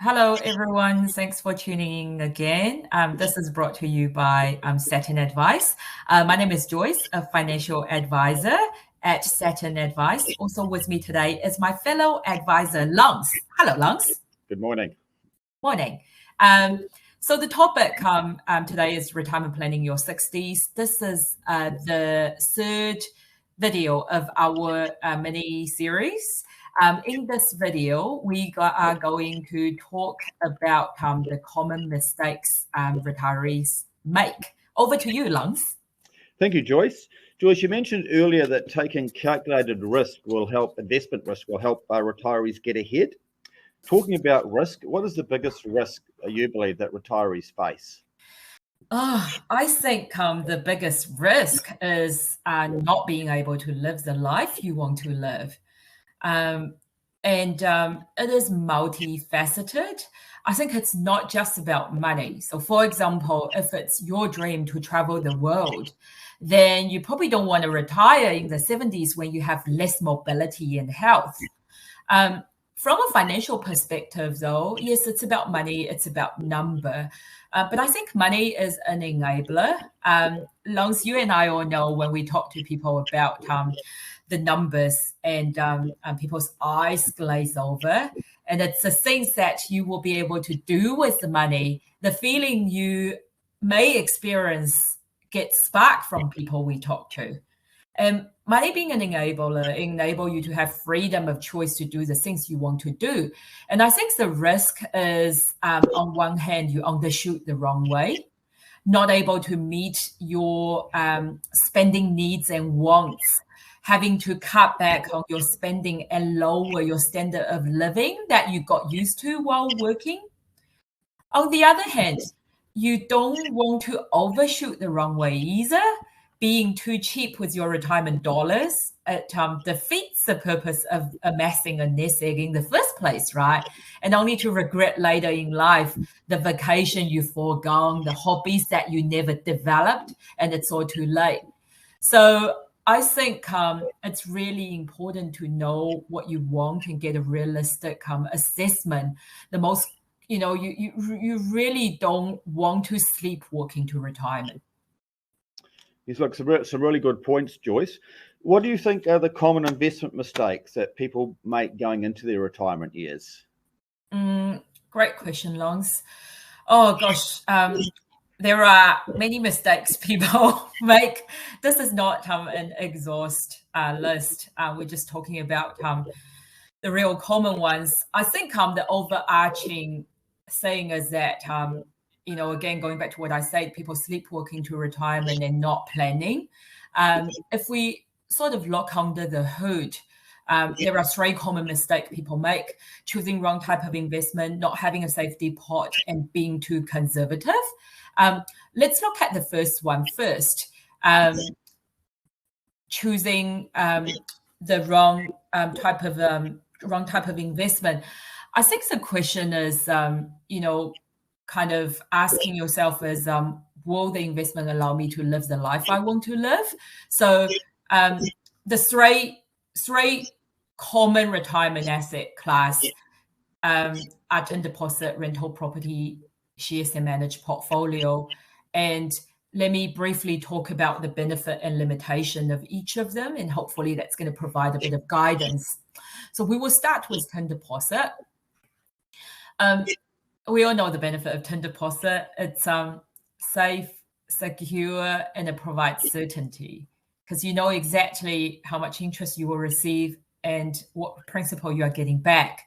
Hello, everyone. Thanks for tuning in again. This is brought to you by Saturn Advice. My name is Joyce, a financial advisor at Saturn Advice. Also with me today is my fellow advisor, Lance. Hello, Lance. Good morning. Morning. So the topic today is retirement planning your 60s. This is the third video of our mini series. In this video, we are going to talk about the common mistakes retirees make. Over to you, Lance. Thank you, Joyce. Joyce, you mentioned earlier that taking calculated risk will help, investment risk will help retirees get ahead. Talking about risk, what is the biggest risk you believe that retirees face? I think the biggest risk is not being able to live the life you want to live. And it is multifaceted. I think it's not just about money. So for example, if it's your dream to travel the world, then you probably don't want to retire in the 70s when you have less mobility and health. From a financial perspective, though, yes, it's about money, it's about number. But I think money is an enabler. Lance, you and I all know when we talk to people about the numbers and people's eyes glaze over. And it's the things that you will be able to do with the money, the feeling you may experience gets sparked from people we talk to. And money being an enabler enable you to have freedom of choice to do the things you want to do. And I think the risk is, on one hand, you undershoot the wrong way, not able to meet your spending needs and wants, having to cut back on your spending and lower your standard of living that you got used to while working. On the other hand, you don't want to overshoot the wrong way either. Being too cheap with your retirement dollars, it defeats the purpose of amassing a nest egg in the first place, right? And only to regret later in life the vacation you foregone, the hobbies that you never developed, and it's all too late. So I think it's really important to know what you want and get a realistic assessment. The most, you really don't want to sleepwalk into retirement. Yes, look, some really good points, Joyce. What do you think are the common investment mistakes that people make going into their retirement years? Great question, Lance. Oh, gosh. There are many mistakes people make. This is not an exhaust list. We're just talking about the real common ones. I think the overarching saying is that again, going back to what I said, people sleepwalking to retirement and not planning. If we sort of look under the hood, there are three common mistakes people make: choosing wrong type of investment, not having a safety pot, and being too conservative. Let's look at the first one first. Choosing the wrong type of investment. I think the question is, kind of asking yourself is, will the investment allow me to live the life I want to live? So the three common retirement asset class are term deposit, rental property, shares and managed portfolio. And let me briefly talk about the benefit and limitation of each of them. And hopefully that's going to provide a bit of guidance. So we will start with term deposit. We all know the benefit of term deposit. It's safe, secure, and it provides certainty because you know exactly how much interest you will receive and what principal you are getting back.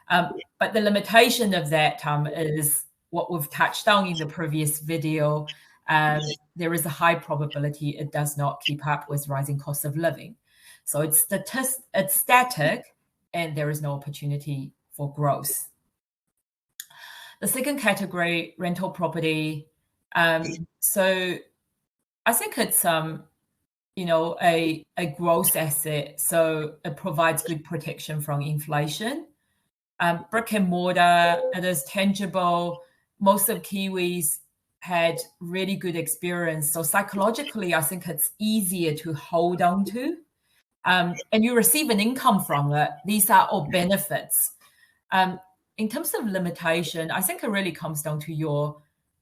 But the limitation of that is what we've touched on in the previous video. There is a high probability it does not keep up with rising cost of living. So it's static, and there is no opportunity for growth. The second category, rental property. So I think it's a growth asset. So it provides good protection from inflation. Brick and mortar, it is tangible. Most of Kiwis had really good experience. So psychologically, I think it's easier to hold on to. And you receive an income from it. These are all benefits. in terms of limitation, I think it really comes down to your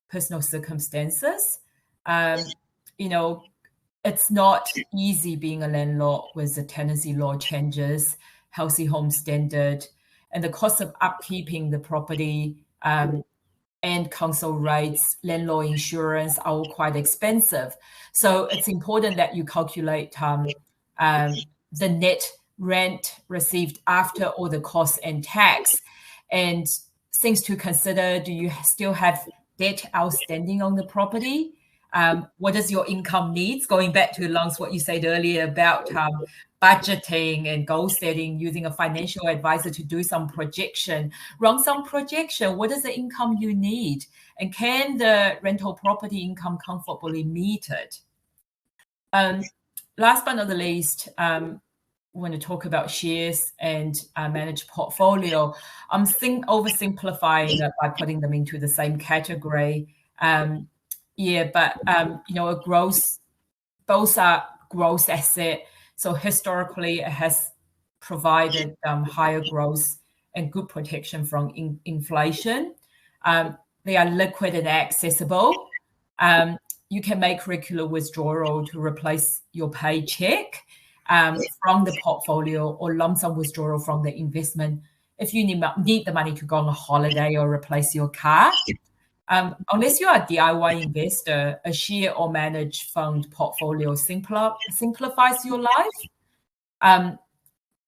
personal circumstances. You know, it's not easy being a landlord with the tenancy law changes, healthy home standard, and the cost of upkeeping the property, and council rates, landlord insurance are all quite expensive. So it's important that you calculate the net rent received after all the costs and tax. And things to consider: do you still have debt outstanding on the property? What is your income needs? Going back to Lance, what you said earlier about budgeting and goal setting, using a financial advisor to do some projection, run some projection. What is the income you need? And can the rental property income comfortably meet it? Last but not the least, when we talk about shares and managed portfolio, I'm oversimplifying it by putting them into the same category. But both are gross asset. So historically, it has provided higher growth and good protection from inflation. They are liquid and accessible. You can make regular withdrawal to replace your paycheck from the portfolio, or lump sum withdrawal from the investment if you need the money to go on a holiday or replace your car. Unless you are a DIY investor, a share or managed fund portfolio simplifies your life.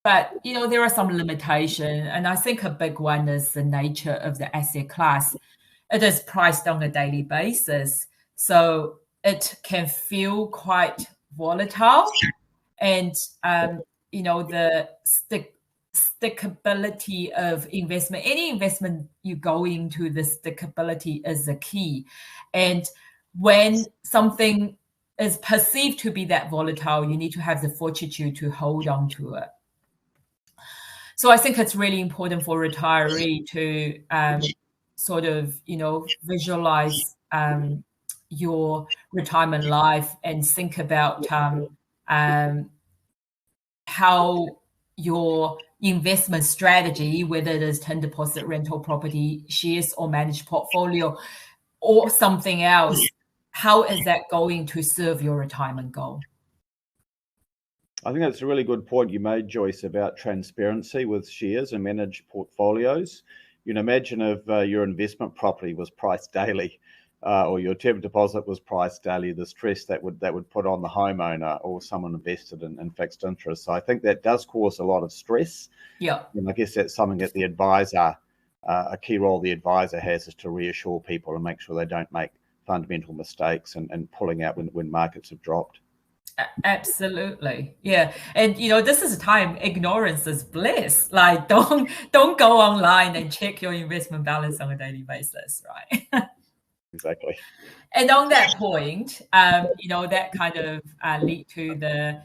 But there are some limitations, and I think a big one is the nature of the asset class. It is priced on a daily basis, so it can feel quite volatile, and the stickability of investment. Any investment you go into, the stickability is the key. And when something is perceived to be that volatile, you need to have the fortitude to hold on to it. So I think it's really important for a retiree to sort of, visualize your retirement life and think about how your investment strategy, whether it is term deposit, rental property, shares, or managed portfolio, or something else, how is that going to serve your retirement goal? I think that's a really good point you made, Joyce, about transparency with shares and managed portfolios. Imagine if your investment property was priced daily, or your term deposit was priced daily, the stress that would put on the homeowner or someone invested in fixed interest. So I think that does cause a lot of stress. Yeah. And I guess that's something that the advisor, a key role the advisor has, is to reassure people and make sure they don't make fundamental mistakes and pulling out when markets have dropped. Absolutely. Yeah. And this is a time ignorance is bliss. Like don't go online and check your investment balance on a daily basis, right? Exactly. And on that point, that kind of lead to the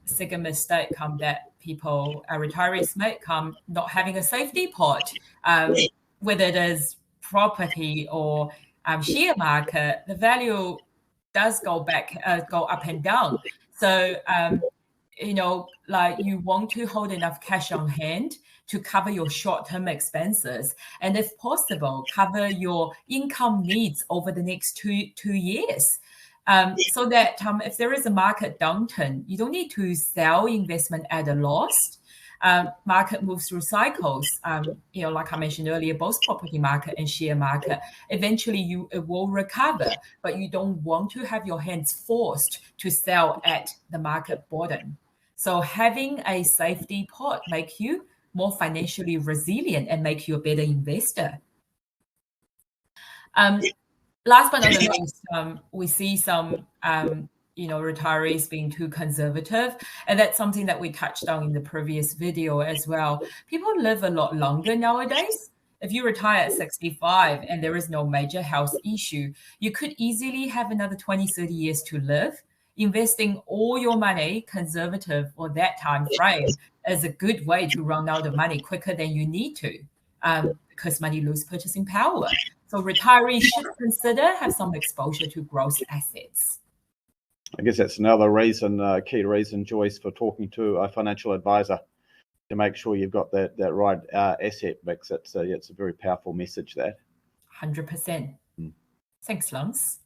second mistake that retirees make, not having a safety pot, whether it is property or share market. The value does go up and down. So, you want to hold enough cash on hand to cover your short-term expenses, and if possible, cover your income needs over the next two years. So that if there is a market downturn, you don't need to sell investment at a loss. Market moves through cycles. Like I mentioned earlier, both property market and share market, eventually it will recover, but you don't want to have your hands forced to sell at the market bottom. So having a safety pot make you more financially resilient and make you a better investor. Last but not least, we see some retirees being too conservative, and that's something that we touched on in the previous video as well. People live a lot longer nowadays. If you retire at 65 and there is no major health issue, you could easily have another 20-30 years to live. Investing all your money conservative for that time frame is a good way to run out of money quicker than you need to, because money loses purchasing power. So retirees should consider have some exposure to gross assets. I guess that's another reason, key reason, Joyce, for talking to a financial advisor. to make sure you've got that right asset mix. It's a very powerful message, that. 100%. Thanks, Lance.